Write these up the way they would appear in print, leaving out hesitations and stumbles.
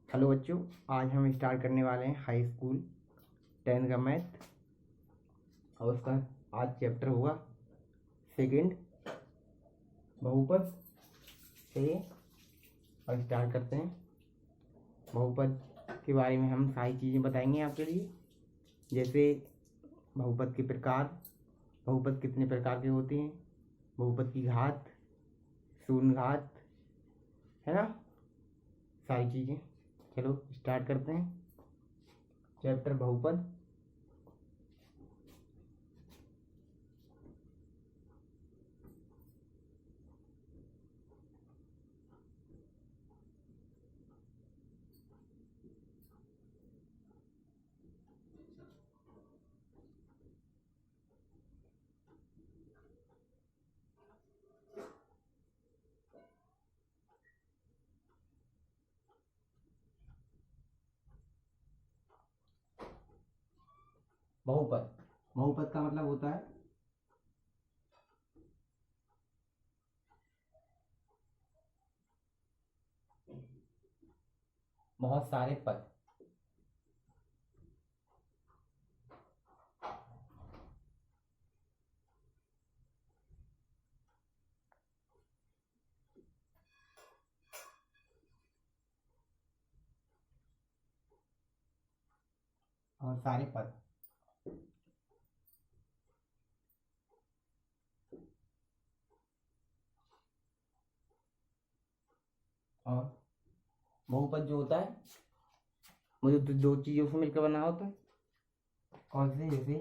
Hello बच्चों, आज हम स्टार्ट करने वाले हैं हाई स्कूल 10 का मैथ। और उसका आज चैप्टर होगा सेकंड, बहुपद से। और स्टार्ट करते हैं। बहुपद के बारे में हम सारी चीज़ें बताएंगे आपके लिए, जैसे बहुपद के प्रकार, बहुपद कितने प्रकार के होते हैं, बहुपद की घात, शून्य घात, है ना, सारी चीज़ें। चलो स्टार्ट करते हैं चैप्टर बहुपद। बहुपद, बहुपद का मतलब होता है बहुत सारे पद। और सारे पद और बहुपद जो होता है मुझे तो दो चीज़ों से मिलकर बना होता है। कौन से? जैसे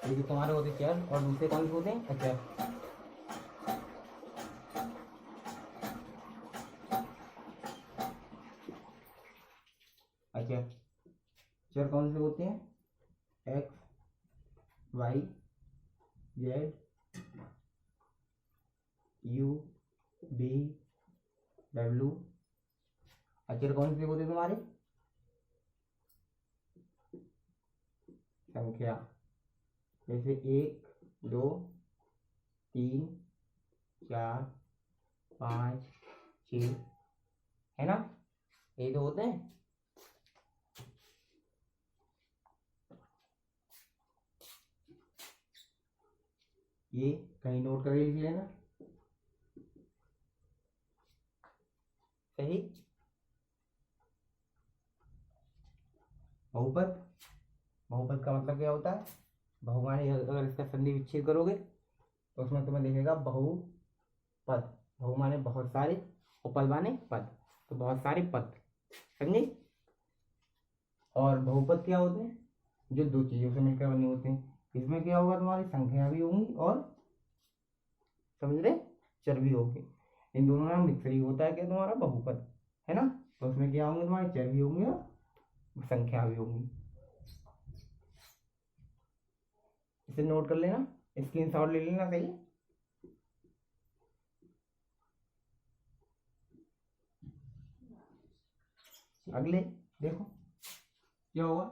ये जो तुम्हारे होते चर, और दूसरे कौन से होते हैं? अच्छा, अच्छा, चर कौन से होते हैं? X, Y, Z, U, B, W. अचर कौन से होते हैं तुम्हारे? संख्या, जैसे 1, 2, 3, 4, 5, 6, है ना, ये तो होते हैं। ये कहीं नोट करके लिख लेना। सही। बहुपद, बहुपद का मतलब क्या होता है? बहु माने अगर इसका संधि विच्छेद करोगे तो उसमें तुम्हें दिखेगा बहुपद। बहु माने बहुत सारे, और पद माने पद, तो बहुत सारे पद, समझे। और बहुपद क्या होते हैं? जो दो चीजों से मिलकर बने होते हैं। इसमें क्या होगा? तुम्हारी संख्या भी होंगी और, समझ रहे, चर भी होंगे। इन दोनों में मिक्सर ही होता है क्या तुम्हारा बहुपद, है ना। तो उसमें क्या होंगे? तुम्हारे चर भी होंगे और संख्या भी होंगी। इसे नोट कर लेना, स्क्रीनशॉट ले लेना। सही। अगले देखो क्या होगा।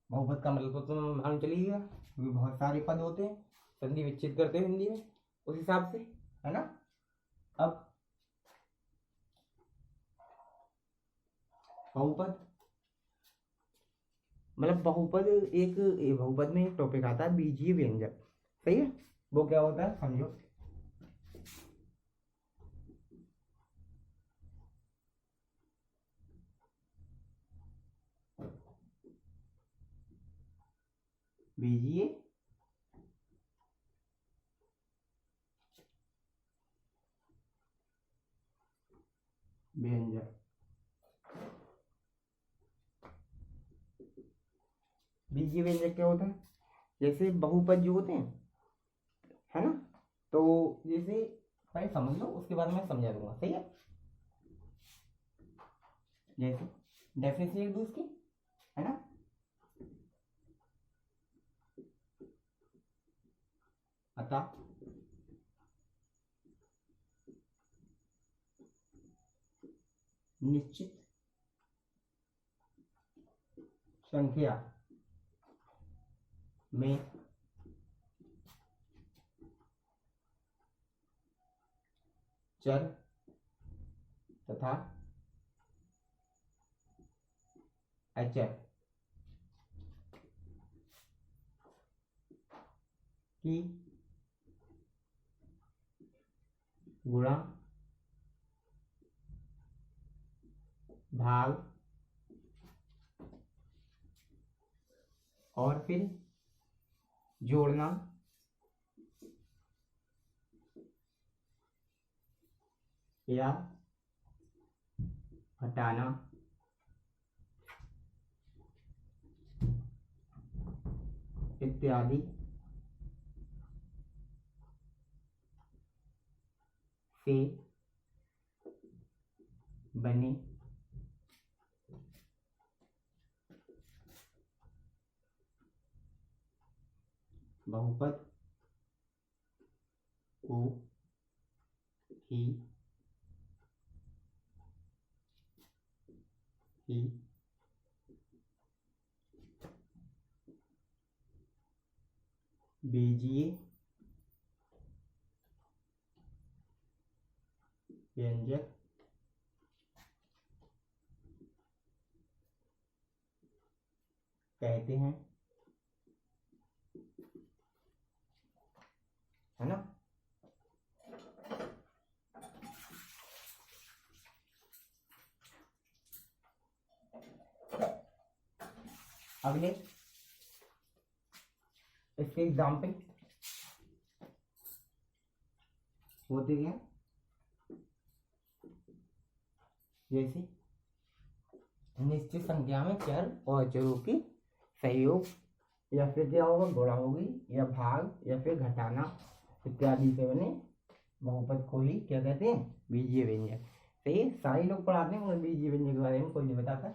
बहुपद का मतलब तो तुम मालूम चली गया, क्योंकि बहुत सारे पद होते हैं, संधि विच्छेद करते हैं हिंदी में उस हिसाब से, है ना। अब बहुपद मतलब बहुपद, एक बहुपद में एक टॉपिक आता है बीजीय व्यंजक। सही है। वो क्या होता है समझो। बीजीय व्यंजक, बीजीय व्यंजक क्या होता है? जैसे बहुपद जो होते हैं, है ना, तो जैसे पहले समझ लो, उसके बाद मैं समझा दूंगा। सही है। जैसे डेफिनेशन एक दो उसकी, है ना। अतः निश्चित संख्या में चर तथा अचर की गुणा भाग और फिर जोड़ना या हटाना इत्यादि से बने बहुपद को ही बीजीय व्यंजक कहते हैं, है ना। अगले इसके एग्जाम्पल होते क्या, जैसे निश्चित संख्या में चर और अचरों की सहयोग या फिर क्या होगा, गुणा होगी या भाग या फिर घटाना इत्यादि से बने बहुपद को ही क्या कहते हैं, बीजीय व्यंजक। सही, सारे लोग पढ़ाते हैं मगर बीजीय व्यंजक के बारे में कोई नहीं बताता।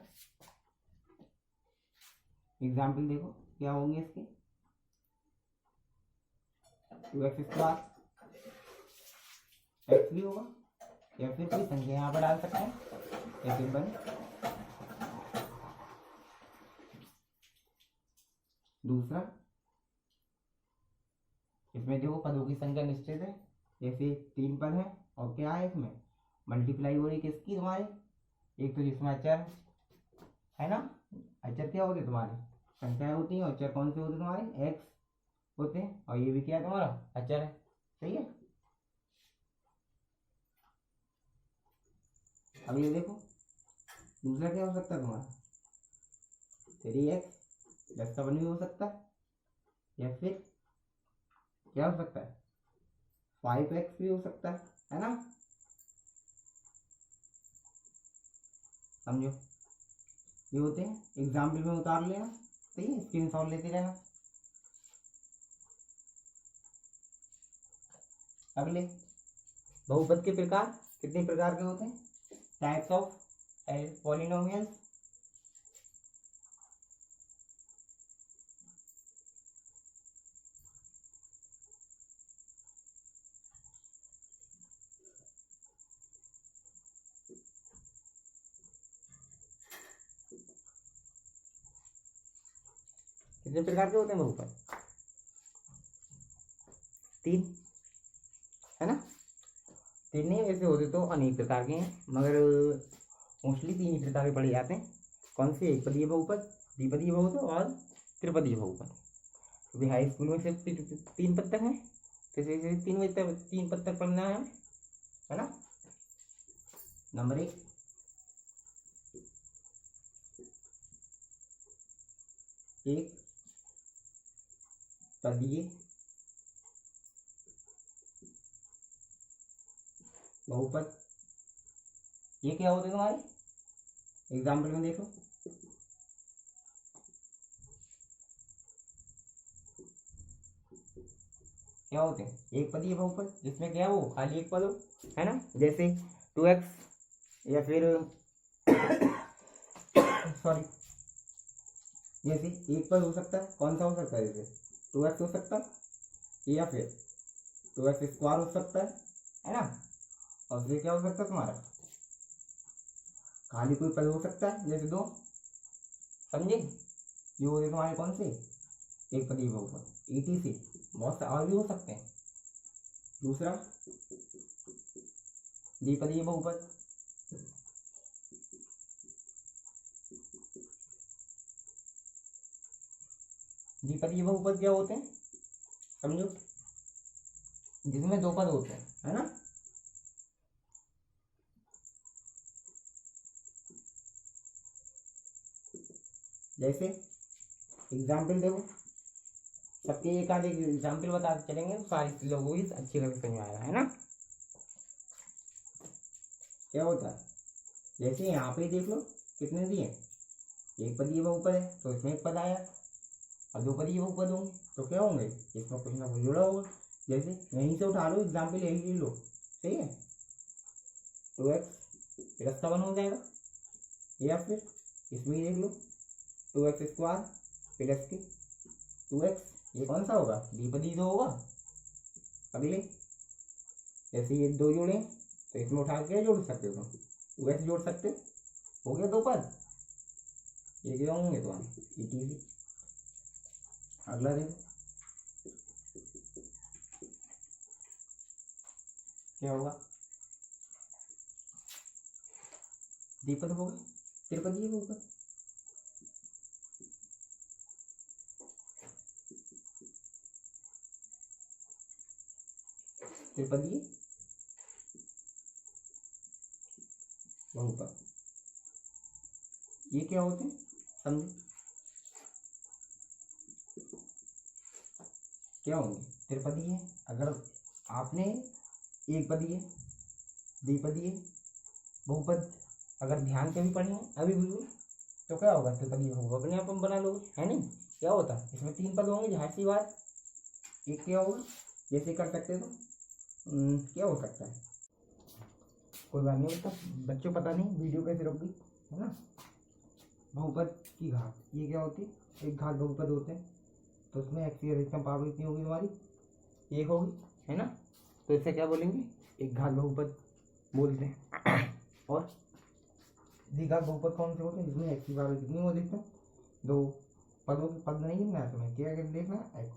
एग्जाम्पल देखो क्या होंगे इसके, 2x² x भी होगा या फिर कोई संख्या यहाँ पर डाल सकते हैं या फिर बन। दूसरा, इसमें देखो पदों की संख्या निश्चित है, जैसे 3 पद है और क्या है इसमें मल्टीप्लाई हो रही किसकी, तुम्हारे एक तो जिसमें अचर है ना, अचर क्या होते तुम्हारे संख्याएं होती हैं और अचर कौन से होते तुम्हारे एक्स होते हैं, और ये भी क्या है तुम्हारा अचर है। सही है। अब ये देखो दूसरा क्या हो सकता है तुम्हारा 3x प्लस 7 भी हो सकता है या फिर क्या हो सकता है 5x भी हो सकता है ना। समझो ये होते हैं, एग्जाम्पल में उतार लेना। सही है, स्क्रीनशॉट लेते रहना। अगले बहुपद के प्रकार कितने प्रकार के होते हैं, टाइप्स ऑफ पॉलिनोमियल्स। कितने प्रकार के होते हैं बहुपद, 3 है ना। 3 नहीं, वैसे होते तो अनेक प्रकार के हैं मगर मोस्टली 3 ही प्रकार के पढ़े जाते हैं। कौन से, एक पदीय बहुपद, द्विपदीय बहुपद और त्रिपदीय बहुपद। क्योंकि हाई स्कूल में सिर्फ 3 पद तक हैं, तो इसे 3 पद तक पढ़ना है ना। नंबर 1, एक पदीय बहुपद। ये क्या होते हैं तुम्हारे एग्जाम्पल में देखो, क्या होते हैं एक पदीय बहुपद जिसमें क्या हो खाली एक पद हो, है ना। जैसे 2x या फिर सॉरी जैसे एक पद हो सकता है, कौन सा हो सकता है, जैसे 2x हो सकता है या फिर 2x² हो सकता है ना। और फिर क्या हो सकता है तुम्हारा खाली कोई पद हो सकता है, जैसे 2। समझे, ये होते तुम्हारे कौन से एक पदीय बहुपद। ETC बहुत से और भी हो सकते हैं। दूसरा द्विपदीय बहुपद। द्विपदीय बहुपद क्या होते हैं समझो, जिसमें दो पद होते हैं, है ना। जैसे एग्जाम्पल देखो, सबके एक आध एक एग्जाम्पल बताते चलेंगे तो सारी लोगों की अच्छी तरह समझ आएगा, है ना। क्या होता है, जैसे यहाँ पे देख लो कितने दिए, एक पदीय बहुपद है तो इसमें एक पद आया, और दो पदीय बहुपद होंगे तो क्या होंगे, इसमें कुछ ना कुछ जुड़ा होगा। जैसे यहीं से उठा लो एग्जाम्पल, यही ले लो, सही है। 2x+7 हो जाएगा, या फिर इसमें ही देख लो 2x²+2x, ये कौन सा होगा, द्विपदी तो होगा। अगले जैसे ये दो जोड़े तो इसमें उठा के जोड़ सकते हो, तुम 2x जोड़ सकते हो गया दो पद, ये क्या होंगे तुम्हारे ETC। अगला देखो क्या होगा, द्विपद हो गए, त्रिपदीय बहुपद। त्रिपदीय बहुपद ये क्या होते हैं समझो, क्या होंगे, त्रिपदीय। अगर आपने एक पदीय द्विपदीय बहुपद अगर ध्यान से भी पढ़े हैं अभी बिल्कुल, तो क्या होगा, त्रिपदीय बहुपद अपने आप हम बना लोगे, है नहीं। क्या होता है, इसमें 3 पद होंगे, जाहिर सी बात। एक क्या होगा, जैसे कर सकते तो क्या हो सकता है, कोई बात नहीं, मतलब बच्चों पता नहीं वीडियो कैसे रोक गई, है ना। बहुपद की घात, ये क्या होती है, एक घात बहुपद होते हैं, तो उसमें x की अधिकतम पावर कितनी होगी तुम्हारी, 1 होगी, है ना। तो इसे क्या बोलेंगे, एक घात बहुपद बोलते हैं। और द्विघात बहुपद कौन से होते हैं, जिसमें x की पावर कितनी हो अधिकतम, 2 पदों के पद नहीं लिखना है तुम्हें, क्या देखना है, x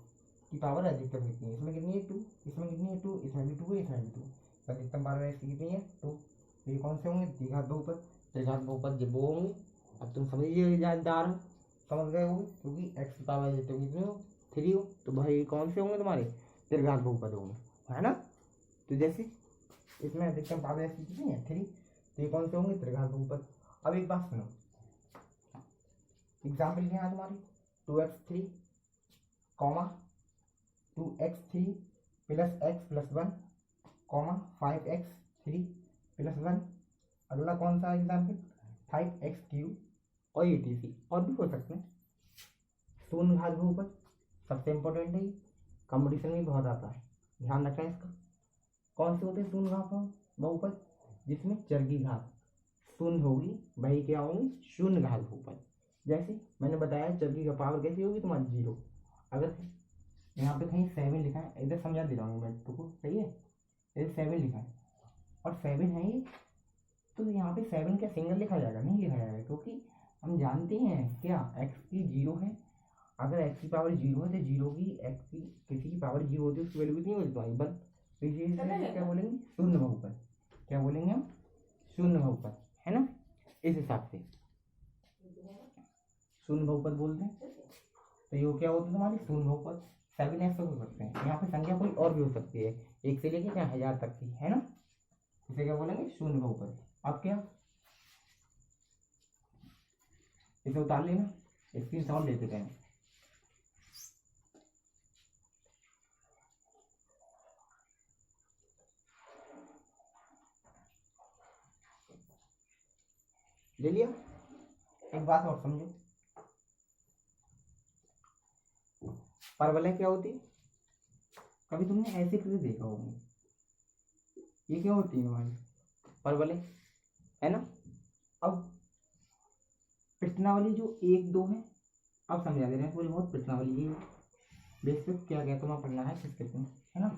की पावर अधिकतम कितनी है, इसमें कितनी है 2, इसमें कितनी है 2, इसमें भी 2 है, इसमें भी 2, अधिकतम पावर x की कितनी है 2। तो ये कौन से होंगे, द्विघात बहुपद। त्रिघात बहुपद जब वो होंगे, अब तुम समझिए जानदार हो, समझ गए होंगे, क्योंकि x की पावर अधिकतम कितनी हो 3 हो, तो भाई कौन से होंगे तुम्हारे, त्रिघात बहुपद होंगे, है ना। तो जैसे इसमें अधिकतम पावर x की कितनी है 3, तो ये कौन से होंगे, त्रिघात बहुपद। अब एक बात सुनो, एग्जाम्पल क्या है तुम्हारी, 2x3, 2x3+x+1, 5x3+1। अगला कौन सा एग्जाम्पल, 5x³ और ETC, और भी हो सकते हैं। शून्य घात बहुपद सबसे इम्पोर्टेंट है, कंपटीशन में बहुत आता है, ध्यान रखना इसका। कौन से होते हैं शून्य घात बहुपद, जिसमें चर की घात शून्य होगी, वही क्या होंगे, शून्य घात बहुपद। जैसे मैंने बताया चर की पावर कैसी होगी तुम्हारी 0। अगर यहाँ पे कहीं 7 लिखा है, इधर समझा दे रहा हूँ मैं तुमको, सही है, इधर 7 लिखा है और 7 है ये, तो यहाँ पे 7 क्या सिंगल लिखा जाएगा, नहीं लिखा जाएगा, क्योंकि हम जानते हैं क्या x की 0 है। अगर x की पावर 0 है तो 0 की x की किसी की पावर 0 होती है, उसकी वैल्यू कितनी होती है तुम्हारी 1। तो इसे क्या बोलेंगे, शून्य बहुपद। क्या बोलेंगे हम, शून्य बहुपद, है ना। इस हिसाब से शून्य बहुपद बोलते हैं। तो ये क्या होता है तुम्हारी शून्य बहुपद। 7x हो सकते हैं, यहाँ पे संख्या कोई और भी हो सकती है, 1 से लेके क्या 1000 तक की, है ना। इसे क्या बोलेंगे, शून्य बहुपद। अब क्या, इसे उतार लेना, स्क्रीनशॉट लेते रहें। ले लिया। एक बात और समझो, परवलय क्या होती है, कभी तुमने ऐसे करके देखा होगा, ये क्या होती है हमारी परवलय, है ना। अब प्रश्नावली जो 1 2 है, अब समझा दे रहे हैं थोड़ी बहुत प्रश्नावली ये बेसिक क्या क्या तुम्हें पढ़ना है, किस किस्म, है ना।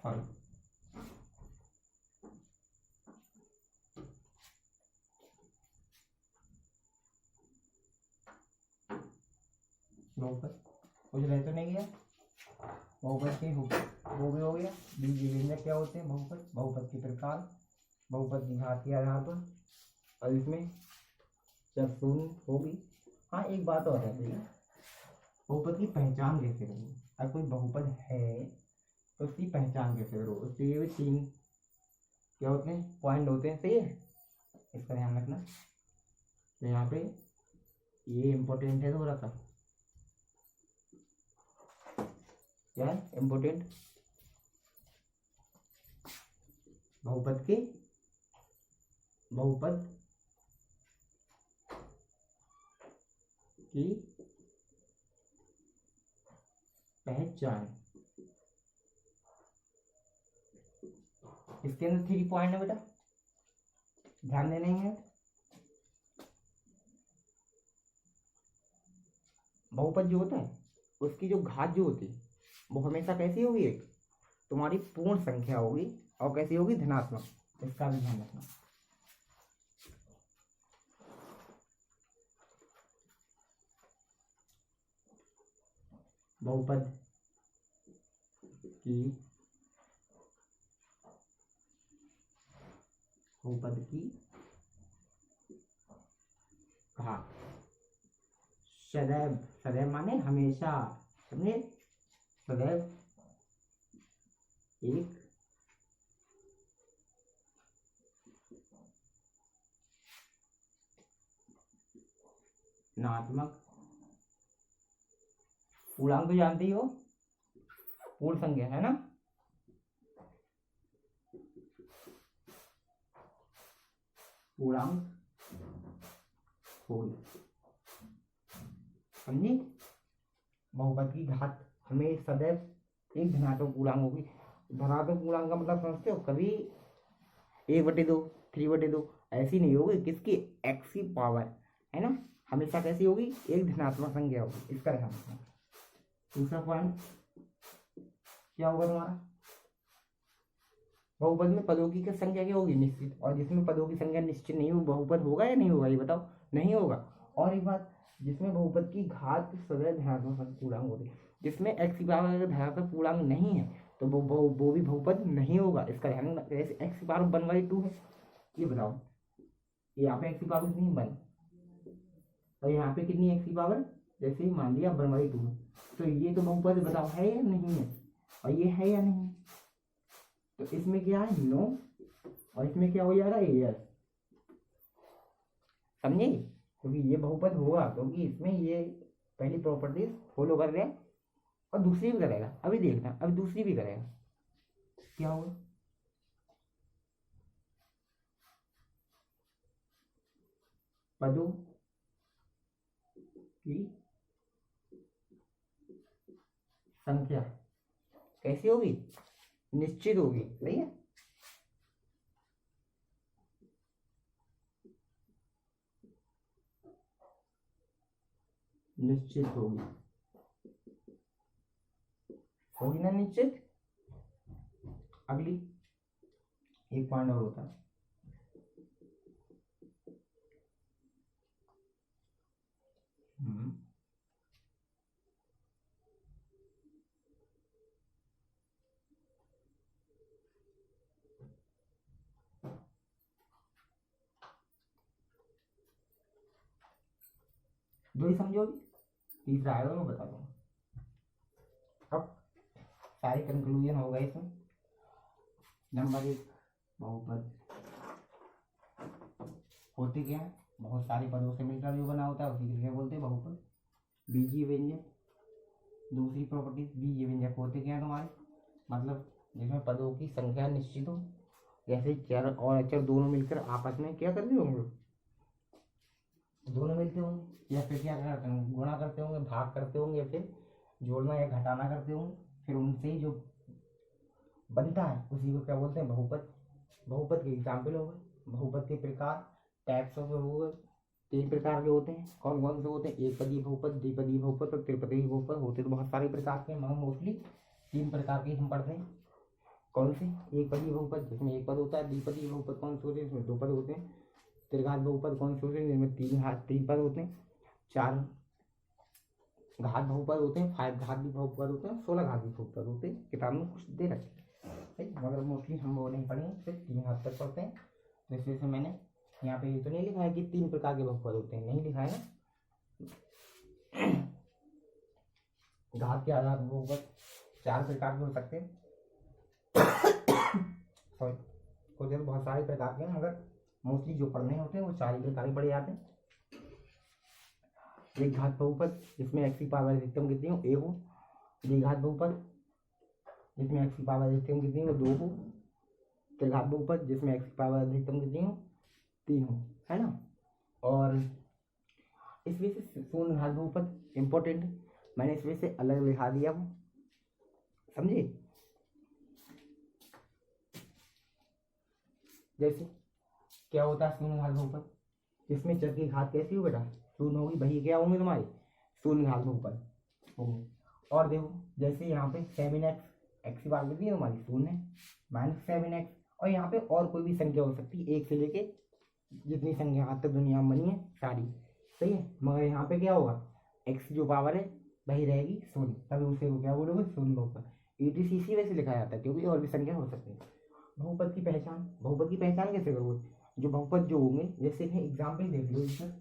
सॉरी, कुछ रह तो नहीं गया। बहुपद के वो भी हो गया। बीजीय व्यंजक क्या होते हैं? बहुपद। बहुपद के प्रकार, बहुपद की घात के आधार पर। और इसमें जब शून्य होगी। हाँ, एक बात और है, बहुपद की पहचान कैसे करोगे? अगर कोई बहुपद है तो उसकी पहचान कैसे करोगे? उसके लिए भी 3 क्या होते हैं? पॉइंट होते हैं, सही है, इसका ध्यान रखना। तो यहाँ पे ये इम्पोर्टेंट है थोड़ा सा। क्या है इम्पोर्टेंट? बहुपद की पहचान। इसके अंदर 3 पॉइंट है बेटा, ध्यान देना है। बहुपद जो होता है उसकी जो घात जो होती है वो हमेशा कैसी होगी? एक तुम्हारी पूर्ण संख्या होगी, और कैसी होगी? धनात्मक। इसका भी ध्यान रखना। बहुपद की घात सदैव, सदैव माने हमेशा, समझे? सदैव एक धनात्मक पूर्णांक तो जानते ही हो, पूर्ण संख्या है ना। पूर्णांक होगी, समझे? बहुपद की घात हमें सदैव एक धनात्मक पूर्णांक होगी। धनात्मक पूर्णांक का मतलब समझते हो? कभी 1/2, 3/2 ऐसी नहीं होगी। किसकी? x की पावर, है ना। हमेशा कैसी होगी? एक धनात्मक संख्या होगी। इसका ध्यान रखना। दूसरा पॉइंट क्या होगा तुम्हारा? बहुपद में पदों की संख्या क्या होगी? निश्चित। और जिसमें पदों की संख्या निश्चित नहीं हो, बहुपद होगा या नहीं होगा? ये बताओ। नहीं होगा। और एक बात, जिसमें बहुपद की घात सदैव धनात्मक पूर्णांक होती है, जिसमें x की पावर अगर धनात्मक पूर्णांक नहीं है तो वो भी बहुपद नहीं होगा। इसका ध्यान रखना। जैसे x की पावर 1/2 है, ये बताओ, यहाँ पे x की पावर कितनी? 1, और यहाँ पे कितनी x की पावर? जैसे मान लिया 1/2 है, तो ये तो बहुपद बताओ है या नहीं है? और ये है या नहीं? तो इसमें क्या है? नो। और इसमें क्या हो जाएगा? यस। समझे? क्योंकि ये बहुपद होगा, क्योंकि इसमें ये पहली प्रॉपर्टीज फॉलो कर रहे हैं, और दूसरी भी करेगा। अभी देखना, अभी दूसरी भी करेगा। क्या होगा? पदों की संख्या कैसी होगी? निश्चित होगी, सही है। निश्चित होगी ना, निश्चित। अगली एक पॉइंट और होता है, दो ही समझोगे, तीसरा आएगा मैं बता दूंगा। अब सारी कंक्लूजन होगा इसमें। नंबर 1, बहुपद होते क्या है? बहुत सारे पदों से मिलकर जो बना होता है उसी को क्या बोलते हैं? बहुपद। बीजीय व्यंजक, दूसरी प्रॉपर्टी, बीजीय व्यंजक होते क्या है तुम्हारे? मतलब जिसमें पदों की संख्या निश्चित हो, जैसे चर और अचर दोनों मिलकर आपस में क्या कर रहे होंगे? दोनों मिलते होंगे, या फिर क्या करते होंगे? गुणा करते होंगे, भाग करते होंगे, या फिर जोड़ना या घटाना करते होंगे। फिर उनसे ही जो बनता है उसी को क्या बोलते हैं? बहुपद। बहुपद के एग्जाम्पल हो गए। बहुपद के प्रकार, टाइप्स ऑफ बहुपद 3 प्रकार के होते हैं। कौन कौन से होते हैं? एक पदीय बहुपद, द्विपदीय बहुपद और त्रिपदीय बहुपद। होते तो बहुत सारे प्रकार के, मगर मोस्टली 3 प्रकार के हम पढ़ते हैं। कौन से? एक पदीय बहुपद जिसमें एक पद होता है। द्विपदीय बहुपद कौन से होते हैं? इसमें 2 पद होते हैं। त्रिघात बहुपद कौन से होते हैं? जिनमें 3 पद होते हैं। 4 घात बहुपद होते हैं, 5 घात भी बहुपद होते हैं, 16 घात भी बहुपद होते हैं, किताब में कुछ दे रखे हैं, ठीक। मगर मोस्टली हम वो नहीं पढ़ेंगे, सिर्फ 3 घात तक पढ़ते हैं। तो इस वजह से मैंने यहाँ पे ये तो नहीं लिखा है कि 3 प्रकार के बहुपद होते हैं, नहीं लिखा है ना। घात के आधार पर बहुपद 4 प्रकार के हो सकते हैं, सॉरी, कुछ बहुत सारे प्रकार के हैं, मगर मोस्टली जो पढ़ने होते हैं वो 4 ही प्रकार के पढ़े जाते हैं। एक घात बहुपद जिसमें x की पावर अधिकतम कितनी हो, 1 हो। द्विघात बहुपद जिसमें x की पावर अधिकतम कितनी हो, 2 हो। त्रिघात बहुपद जिसमें x की पावर अधिकतम कितनी हो, 3 हो, है ना। और इस वजह से शून्य घात बहुपद इम्पोर्टेंट है, मैंने इस वजह से अलग लिखा दिया हूँ, समझे। जैसे क्या होता है शून्य घात बहुपद, जिसमें चर की घात कैसी हो बेटा, शून्य होगी, वही क्या होंगे तुम्हारे शून्य घात बहुपद होंगे। और देखो जैसे यहाँ पे 7x, x की बात कितनी है हमारी, शून्य -7x, और यहाँ पे और कोई भी संख्या हो सकती है, 1 से लेके जितनी संख्या आज तक दुनिया में बनी है सारी, सही है। मगर यहाँ पे क्या होगा, x जो पावर है वही रहेगी शून्य, तभी उसे क्या बोलोगे, शून्य बहुपद। ETC वैसे लिखा जाता है, क्योंकि और भी संख्या हो सकती है। बहुपद की पहचान, बहुपद की पहचान कैसे करोगे, जो बहुपद जो होंगे, जैसे एग्जाम्पल देख लो इसमें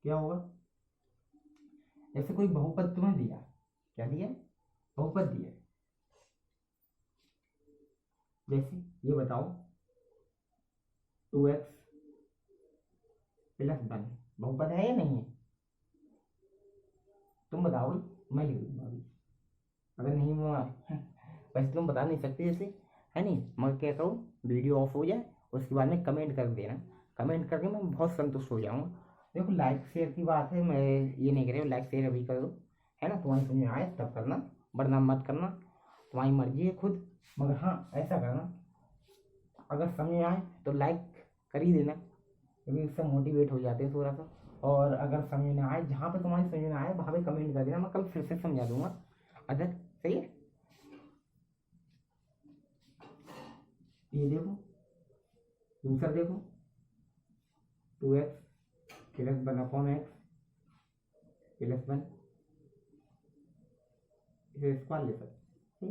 क्या होगा। जैसे कोई बहुपद तुम्हें दिया, क्या दिया, बहुपद दिया, जैसे ये बताओ 2x + 1 बहुपद है या नहीं है, तुम बताओ, मैं लिख दूंगा अभी, अगर नहीं हुआ वैसे तुम बता नहीं सकते जैसे, है नहीं। मगर क्या करो, वीडियो ऑफ हो जाए उसके बाद में कमेंट कर देना, कमेंट करके मैं बहुत संतुष्ट हो जाऊँगा। देखो लाइक शेयर की बात है, मैं ये नहीं कह रही हूँ लाइक शेयर अभी कर दो, है ना, तुम्हारी समझ में आए तब करना, वरना मत करना, तुम्हारी मर्जी है खुद। मगर हाँ ऐसा करना, अगर समझ में आए तो लाइक कर ही देना, क्योंकि उससे मोटिवेट हो जाते हैं थोड़ा सा। और अगर समझ में आए, जहाँ पे तुम्हारी समझ में आए वहाँ पे कमेंट कर देना, मैं कल फिर से समझा दूंगा अदर, सही है। ये देखो दूसरा देखो 2x + 1/x + 1, इसे स्क्वायर ले सकते,